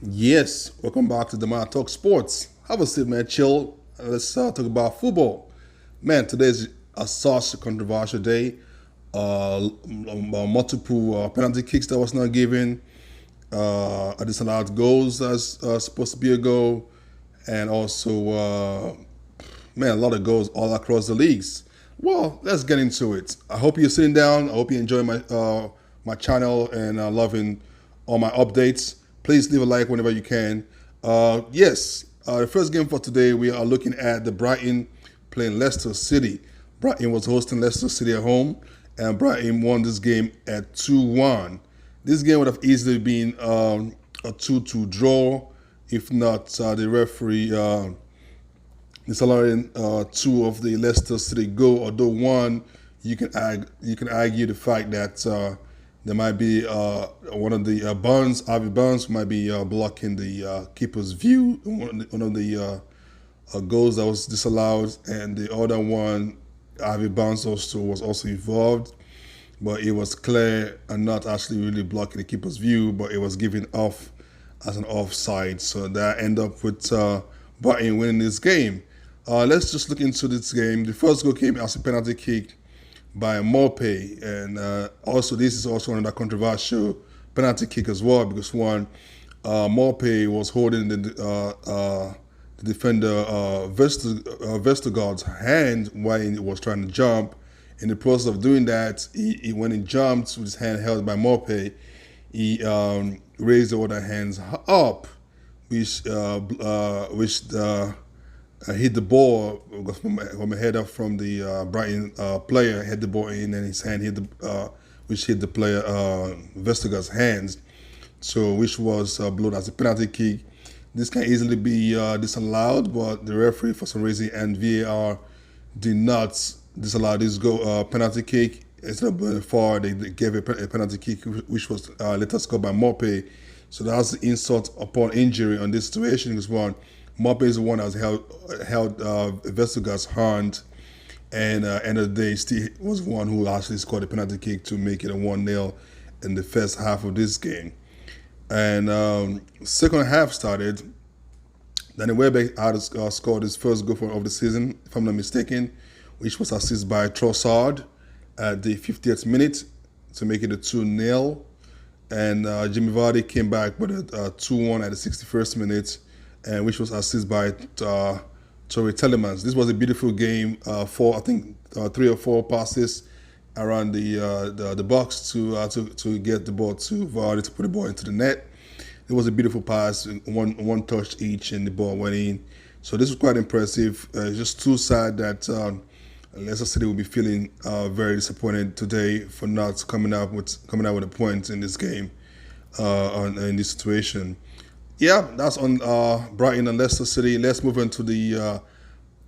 Yes, welcome back to the Man Talk Sports. Have a seat, man. Chill. Let's talk about football. Man, today's such a controversial day. Multiple penalty kicks that was not given. A disallowed goals that's supposed to be a goal, and also, man, a lot of goals all across the leagues. Well, let's get into it. I hope you're sitting down. I hope you enjoy my channel and loving all my updates. Please leave a like whenever you can. Yes, the first game for today, we are looking at the Brighton playing Leicester City. Brighton was hosting Leicester City at home, and Brighton won this game at 2-1. This game would have easily been a 2-2 draw if not the referee disallowing two of the Leicester City goal. Although one, you can argue the fact that there might be one of the Harvey Barnes might be blocking the keeper's view. One of the goals that was disallowed, and the other one, Harvey Barnes was also involved, but it was clear and not actually really blocking the keeper's view, but it was given off as an offside. So that ended up with Brighton winning this game. Let's just look into this game. The first goal came as a penalty kick by Morpay, and also this is also another controversial penalty kick as well, because one, Morpay was holding the defender Vestergaard's hand while he was trying to jump. In the process of doing that, when he jumped with his hand held by Morpay, he raised the other hands up, which hit the ball from a header from the Brighton player, hit the ball in, and his hand hit which hit the player Vestergaard's hands, so which was blown as a penalty kick. This can easily be disallowed, but the referee, for some reason, and VAR did not disallow this penalty kick. Instead of blowing far, they gave a penalty kick, which was later scored by Morpay. So that's the insult upon injury on this situation. Because one, Morpay is the one that held Vestergaard's hand, and end of the day, still was the one who actually scored the penalty kick to make it a 1-0 in the first half of this game. And second half started. Danny Welbeck had scored his first goal of the season, if I'm not mistaken, which was assisted by Trossard at the 50th minute to make it a 2-0. And Jimmy Vardy came back with a 2-1 at the 61st minute, and which was assisted by Torrey Telemans. This was a beautiful game. I think 3 or 4 passes around the box to get the ball to Vardy to put the ball into the net. It was a beautiful pass, one touch each, and the ball went in. So this was quite impressive. It's just too sad that Leicester City will be feeling very disappointed today for not coming out with a point in this game, in this situation. Yeah, that's on Brighton and Leicester City. Let's move into the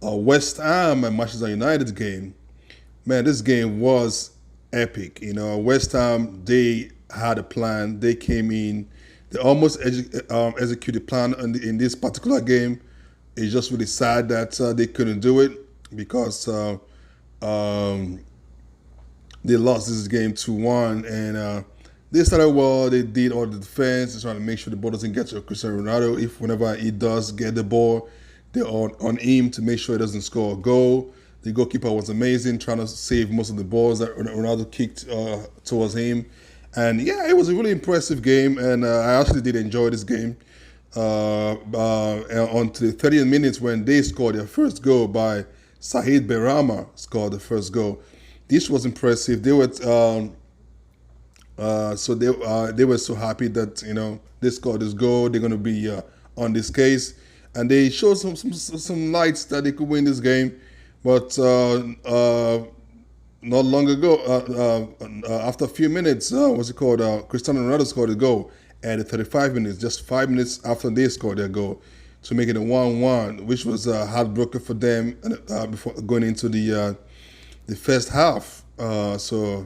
West Ham and Manchester United game. Man, this game was epic. West Ham, they had a plan. They came in. They almost executed plan in this particular game. It's just really sad that they couldn't do it, because they lost this game 2-1. And they started well. They did all the defense. They're trying to make sure the ball doesn't get to Cristiano Ronaldo. Whenever he does get the ball, they're on him to make sure he doesn't score a goal. The goalkeeper was amazing, trying to save most of the balls that Ronaldo kicked towards him. And yeah, it was a really impressive game, and I actually did enjoy this game. On to the 30th minutes, when they scored their first goal by Saeed Berrama, scored the first goal. This was impressive. They were they were so happy that they scored this goal. They're going to be on this case, and they showed some lights that they could win this game. But not long ago, after a few minutes, Cristiano Ronaldo scored a goal at the 35 minutes, just 5 minutes after they scored their goal, to make it a 1-1, which was heartbroken for them before going into the first half. So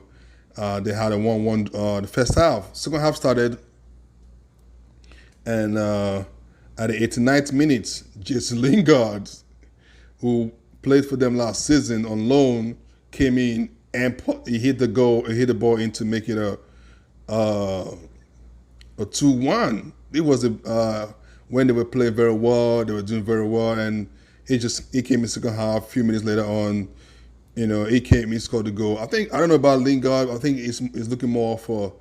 they had a 1-1 the first half. Second half started, and at the 89th minute, Jesse Lingard, who played for them last season on loan, came in and he hit the ball in to make it a 2-1. it was when they were playing very well, they were doing very well, and he came in second half. A few minutes later on, he came, he scored the goal. I don't know about Lingard. I think it's looking more for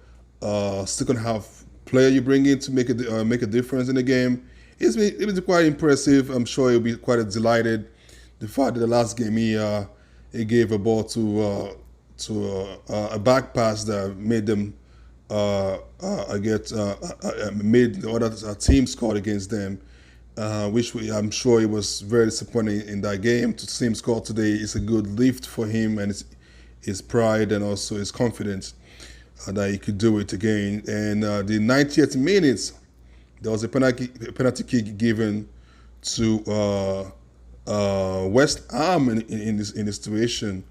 second half player you bring in to make a difference in the game. It was quite impressive. I'm sure he'll be quite delighted. The fact that the last game he gave a ball to a back pass that made them made the other team scored against them, I'm sure he was very disappointed in that game. To see him score today is a good lift for him and his pride and also his confidence that he could do it again. And the 90th minutes, there was a penalty kick given to West Ham in this situation.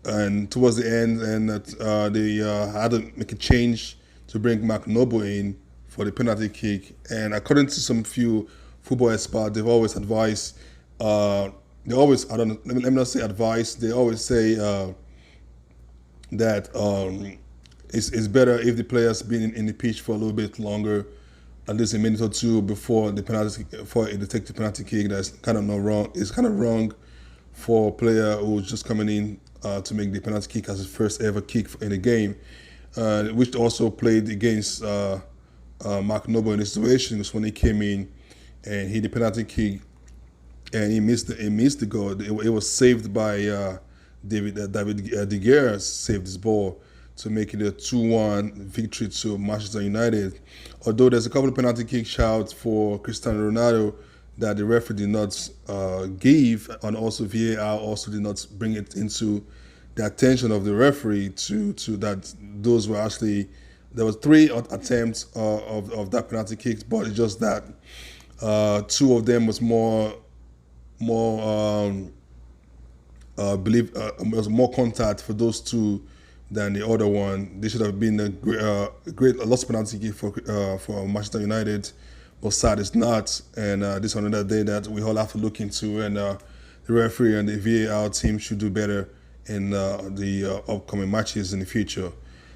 And towards the end, they had to make a change to bring Mark Noble in for the penalty kick. And according to some few football experts, they've always advised, I don't know, let me not say advice, they always say that it's better if the players been in the pitch for a little bit longer, at least a minute or two before they take the penalty kick. That's kind of not wrong. It's kind of wrong for a player who's just coming in to make the penalty kick as his first ever kick in the game, which also played against Mark Noble in this situation. Because when he came in and hit the penalty kick and he missed the goal, it was saved by David De Gea saved his ball to make it a 2-1 victory to Manchester United. Although there's a couple of penalty kick shouts for Cristiano Ronaldo that the referee did not give, and also VAR also did not bring it into the attention of the referee to that those were actually, there was 3 attempts of that penalty kicks, but it's just that 2 of them was more was more contact for those 2 than the other one. They should have been a great lost penalty kick for Manchester United, but sad it's not. And this is another day that we all have to look into, and the referee and the VAR team should do better in the upcoming matches in the future.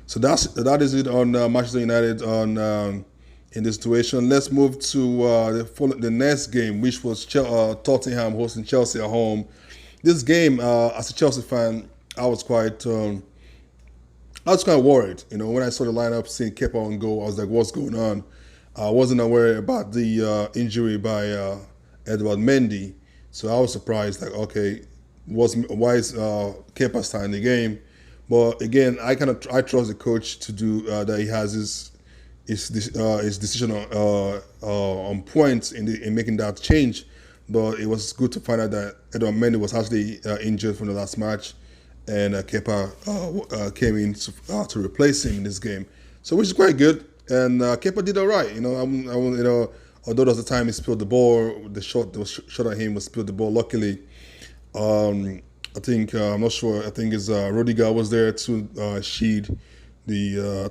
So that is it on Manchester United in this situation. Let's move to the next game, which was Tottenham hosting Chelsea at home. This game, as a Chelsea fan, I was kind of worried. When I saw the lineup, seeing Kepa on goal, I was like, what's going on? I wasn't aware about the injury by Edouard Mendy. So I was surprised, like, okay, why is Kepa starting the game? But again, I trust the coach to do that. He has his decision on point in making that change. But it was good to find out that Edouard Mendy was actually injured from the last match, and Kepa came in to replace him in this game. So which is quite good. And Kepa did all right. Although there was the time he spilled the ball, the shot that was shot at him was spilled the ball. Luckily, I think I'm not sure. I think it's Rodiger was there to shield the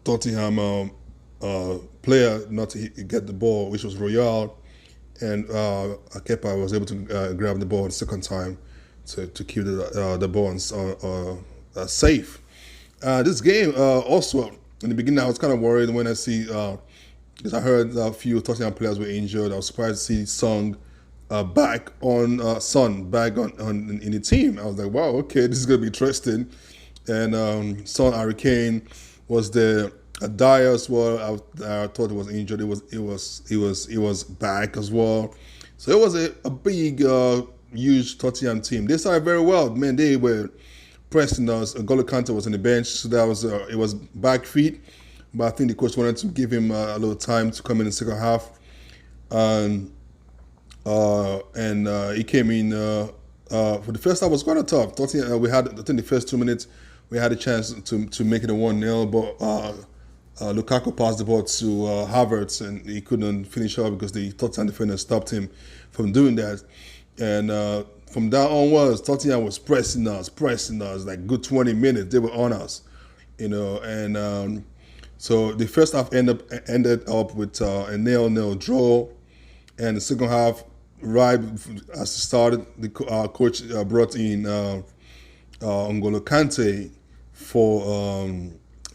Tottenham player not to get the ball, which was Royale, and Kepa was able to grab the ball the second time to keep the ball safe. This game also, in the beginning, I was kind of worried when I see, because I heard a few Tottenham players were injured. I was surprised to see Son back in the team. I was like, wow, okay, this is gonna be interesting. And Son, Harry Kane was there. Dyer as well. I thought he was injured. He was back as well. So it was a big, huge Tottenham team. They started very well. Man, they were pressing us. N'Golo Kante was on the bench, so that was it was back feet. But I think the coach wanted to give him a little time to come in the second half, and he came in for the first half. Was quite tough. Tottenham, I think the first 2 minutes we had a chance to make it a 1-0, but Lukaku passed the ball to Havertz, and he couldn't finish up because the Tottenham defender stopped him from doing that. And from that onwards, Tottenham was pressing us like good 20 minutes. They were on us, and so the first half ended up with a 0-0 draw, and the second half, right as it started, the coach brought in N'Golo Kante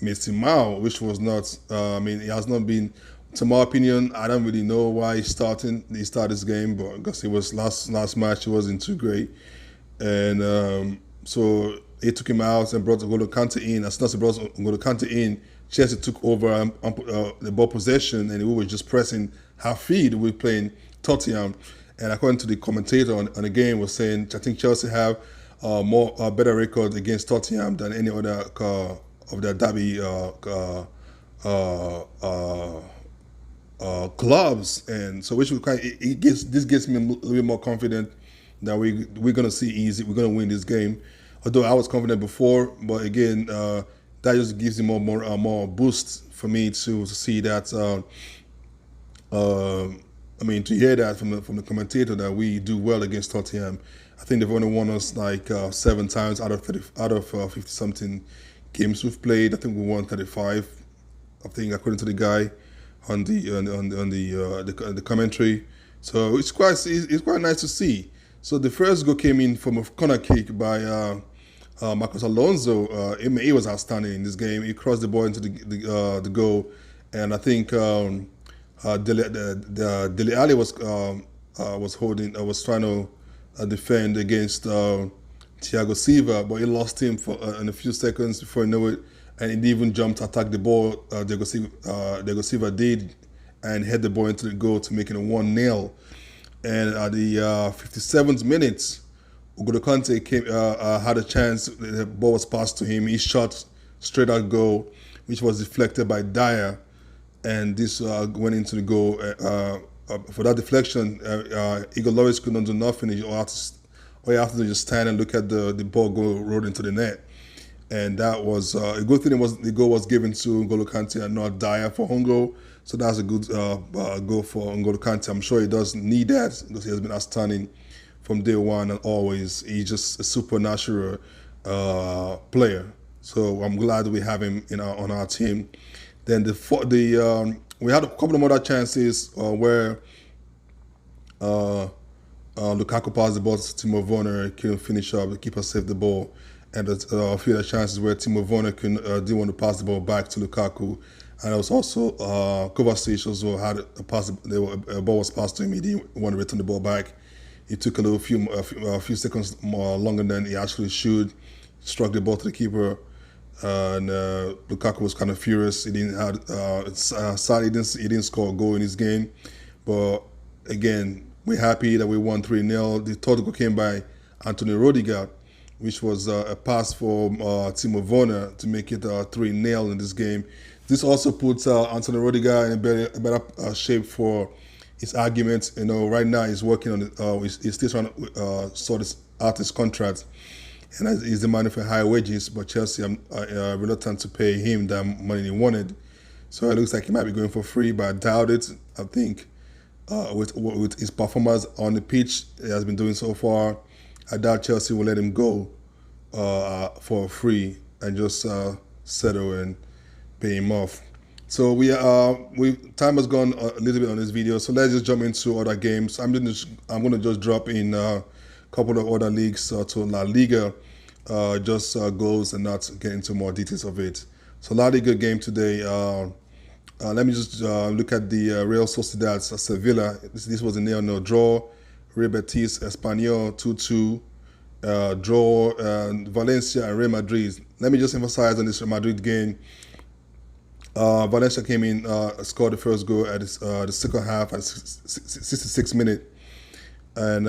Messi Mao, which was not. It has not been. To my opinion, I don't really know why he started this game, but because it was last match, it wasn't too great, and so he took him out and brought N'Golo Kante in. As soon as he brought N'Golo Kante in, Chelsea took over the ball possession, and we were just pressing half field. We were playing Tottenham, and according to the commentator on the game, was saying I think Chelsea have better record against Tottenham than any other of their derby clubs, and so which this gets me a little bit more confident that we're gonna see easy. We're gonna win this game. Although I was confident before, but again, that just gives me more boost for me to see that. To hear that from the commentator that we do well against Tottenham. I think they've only won us like 7 times out of 50 something games we've played. I think we won 35. I think according to the guy on the commentary. So it's quite nice to see. So the first goal came in from a corner kick by Marcos Alonso. He was outstanding in this game. He crossed the ball into the goal, and I think Dele Alli was trying to defend against Thiago Silva, but he lost him in a few seconds before he knew it, and he didn't even jump to attack the ball. Thiago Silva did, and head the ball into the goal to make it a 1-0. And at the 57th minute, N'Golo Kante had a chance. The ball was passed to him. He shot straight at goal, which was deflected by Dyer, and this went into the goal. For that deflection, Igor Lloris could not do nothing. All you have to do is just stand and look at the ball go roll into the net. And that was a good thing. The goal was given to N'Golo Kante and not Dyer for home goal. So that's a good goal for N'Golo Kante. I'm sure he does need that because he has been outstanding from day one and always. He's just a supernatural player. So I'm glad we have him on our team. Then we had a couple of other chances where Lukaku passed the ball to Timo Werner, couldn't finish up. The keeper saved the ball. And a few other chances where Timo Werner didn't want to pass the ball back to Lukaku. And it was also Kovacic also had a ball was passed to him. He didn't want to return the ball back. He took a few seconds more longer than he actually should. Struck the ball to the keeper. And Lukaku was kind of furious. He didn't score a goal in his game. But again, we're happy that we won 3-0. The third goal came by Antonio Rüdiger, which was a pass for Timo Werner to make it 3-0 in this game. This also puts Antonio Rüdiger in a better shape for his argument. Right now he's working on he's still trying to sort out his contract, and he's demanding for higher wages. But Chelsea are reluctant to pay him that money he wanted. So it looks like he might be going for free, but I doubt it. I think with his performance on the pitch he has been doing so far, I doubt Chelsea will let him go for free and just settle and pay him off. So time has gone a little bit on this video, so let's just jump into other games. I'm gonna just drop in a couple of other leagues to La Liga, just goals and not get into more details of it. So La Liga game today. Let me just look at the Real Sociedad Sevilla. This was a 0-0 draw. Real Betis Espanyol 2-2. Draw Valencia and Real Madrid. Let me just emphasize on this Real Madrid game. Valencia came in, scored the first goal at the second half at 66 minute, and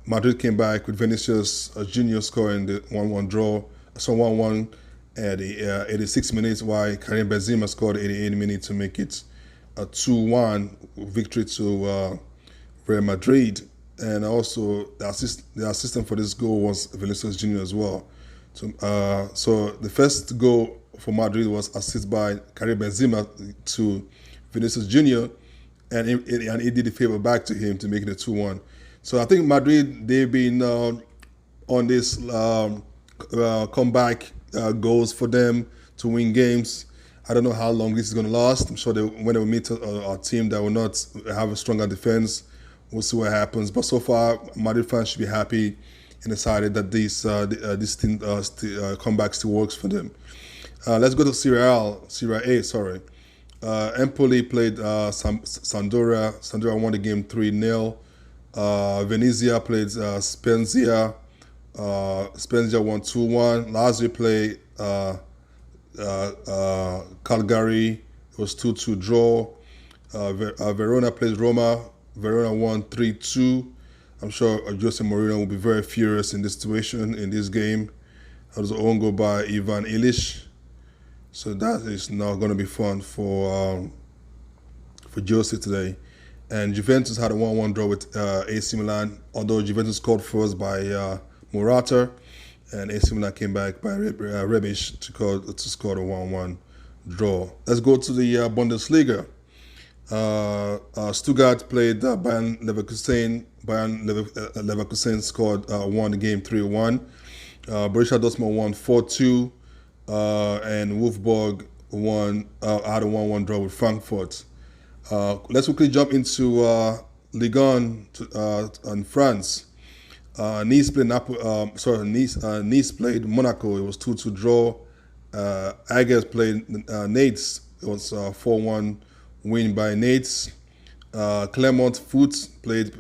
Madrid came back with Vinicius Junior scoring the 1-1 draw. So 1-1 at the 86 minutes, while Karim Benzema scored 88 minutes to make it a 2-1 victory to Real Madrid. And also the assistant for this goal was Vinicius Junior as well. So the first goal for Madrid was assisted by Karim Benzema to Vinicius Junior, and he did the favor back to him to make it a 2-1. So I think Madrid, they've been on this comeback goals for them to win games. I don't know how long this is going to last. I'm sure when they will meet a team that will not have a stronger defense, we'll see what happens. But so far, Madrid fans should be happy and decided that this comeback still works for them. Let's go to Serie A, sorry. Empoli played Sampdoria. Sampdoria won the game 3-0. Venezia played Spezia. Spezia won 2-1. Lazio played Cagliari. It was 2-2 draw. Verona played Roma. Verona won 3-2. I'm sure Jose Mourinho will be very furious in this situation, in this game. That was an own goal by Ivan Illich. So that is not going to be fun for Jose today. And Juventus had a 1-1 draw with AC Milan, although Juventus scored first by Morata, and AC Milan came back by Rebic to score the 1-1 draw. Let's go to the Bundesliga. Stuttgart played Bayern Leverkusen. Bayern Leverkusen scored won the game 3-1. Borussia Dortmund won 4-2. And Wolfsburg had a 1-1 draw with Frankfurt. Let's quickly jump into Ligue 1 in France. Nice played Nice played Monaco. It was 2-2 draw. Agues played Nantes. It was 4-1 win by Nantes. Clermont Foot played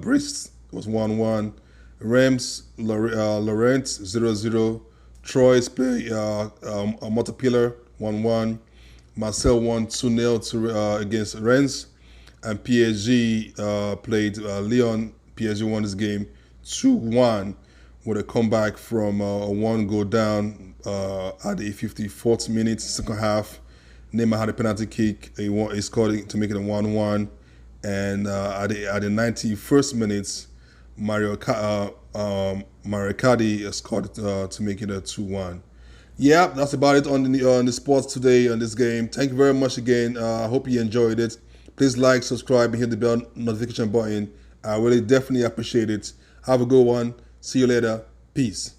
Brest. It was 1-1. Reims Lorient 0-0. Troyes played Montpellier 1-1. Marseille won 2-0 against Rennes. And PSG played Lyon. PSG won this game 2-1 with a comeback from a 1-goal down at the 54th minute, second half. Neymar had a penalty kick. He scored to make it a 1-1. And at the 91st minute, Mario Cardi scored to make it a 2-1. Yeah, that's about it on the sports today on this game. Thank you very much again. I hope you enjoyed it. Please like, subscribe, and hit the bell notification button. I really definitely appreciate it. Have a good one. See you later. Peace.